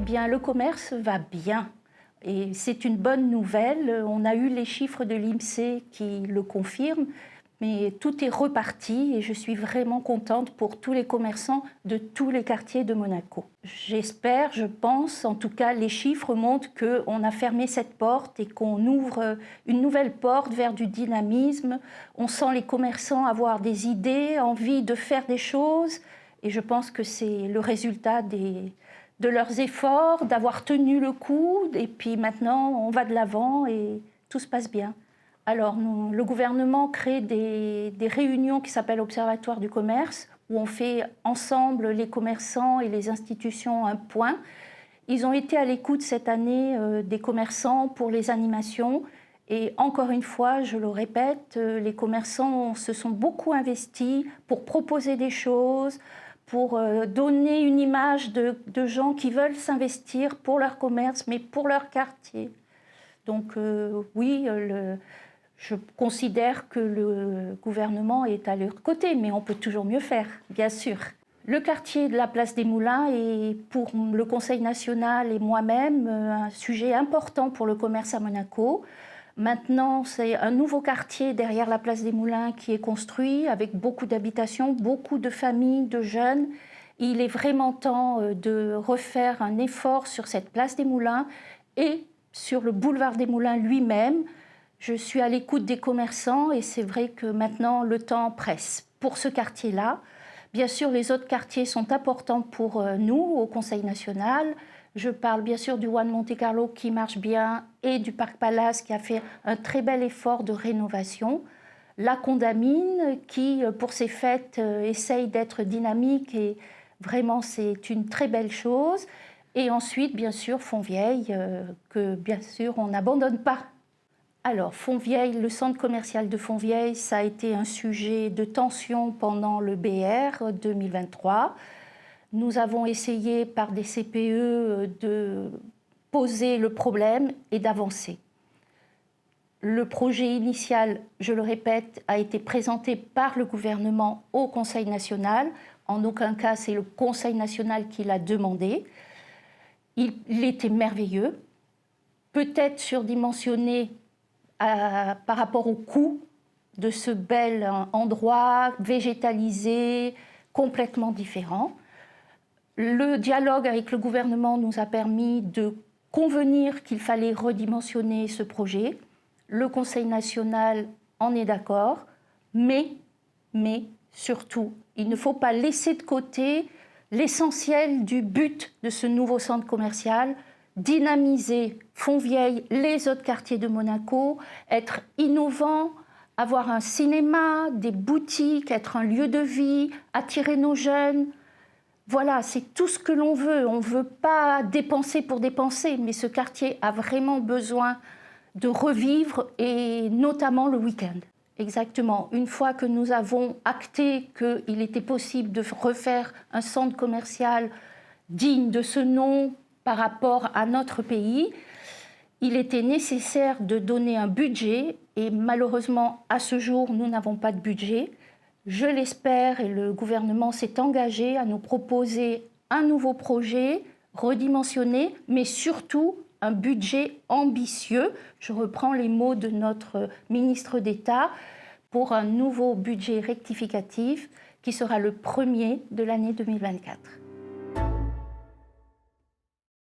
bien, le commerce va bien. Et c'est une bonne nouvelle. On a eu les chiffres de l'INSEE qui le confirment, mais tout est reparti et je suis vraiment contente pour tous les commerçants de tous les quartiers de Monaco. J'espère, je pense, en tout cas, les chiffres montrent qu'on a fermé cette porte et qu'on ouvre une nouvelle porte vers du dynamisme. On sent les commerçants avoir des idées, envie de faire des choses et je pense que c'est le résultat de leurs efforts, d'avoir tenu le coup, et puis maintenant on va de l'avant et tout se passe bien. Alors le gouvernement crée des réunions qui s'appellent Observatoire du commerce, où on fait ensemble, les commerçants et les institutions, un point. Ils ont été à l'écoute cette année des commerçants pour les animations, et encore une fois, je le répète, les commerçants se sont beaucoup investis pour proposer des choses, pour donner une image de gens qui veulent s'investir pour leur commerce, mais pour leur quartier. Donc oui, je considère que le gouvernement est à leur côté, mais on peut toujours mieux faire, bien sûr. Le quartier de la Place des Moulins est pour le Conseil national et moi-même un sujet important pour le commerce à Monaco. Maintenant, c'est un nouveau quartier derrière la Place des Moulins qui est construit avec beaucoup d'habitations, beaucoup de familles, de jeunes. Il est vraiment temps de refaire un effort sur cette Place des Moulins et sur le boulevard des Moulins lui-même. Je suis à l'écoute des commerçants et c'est vrai que maintenant le temps presse pour ce quartier-là. Bien sûr, les autres quartiers sont importants pour nous au Conseil national. Je parle bien sûr du One Monte Carlo qui marche bien et du Parc Palace qui a fait un très bel effort de rénovation. La Condamine qui, pour ses fêtes, essaye d'être dynamique et vraiment c'est une très belle chose. Et ensuite, bien sûr, Fontvieille, que bien sûr on n'abandonne pas. Alors, Fontvieille, le centre commercial de Fontvieille, ça a été un sujet de tension pendant le BR 2023. Nous avons essayé par des CPE de poser le problème et d'avancer. Le projet initial, je le répète, a été présenté par le gouvernement au Conseil national. En aucun cas, c'est le Conseil national qui l'a demandé. Il était merveilleux, peut-être surdimensionné par rapport au coût de ce bel endroit végétalisé, complètement différent. Le dialogue avec le gouvernement nous a permis de convenir qu'il fallait redimensionner ce projet. Le Conseil national en est d'accord, mais surtout, il ne faut pas laisser de côté l'essentiel du but de ce nouveau centre commercial, dynamiser Fontvieille, les autres quartiers de Monaco, être innovant, avoir un cinéma, des boutiques, être un lieu de vie, attirer nos jeunes. Voilà, c'est tout ce que l'on veut. On ne veut pas dépenser pour dépenser, mais ce quartier a vraiment besoin de revivre, et notamment le week-end. Exactement. Une fois que nous avons acté qu'il était possible de refaire un centre commercial digne de ce nom par rapport à notre pays, il était nécessaire de donner un budget et malheureusement, à ce jour, nous n'avons pas de budget. Je l'espère et le gouvernement s'est engagé à nous proposer un nouveau projet redimensionné, mais surtout un budget ambitieux. Je reprends les mots de notre ministre d'État pour un nouveau budget rectificatif qui sera le premier de l'année 2024.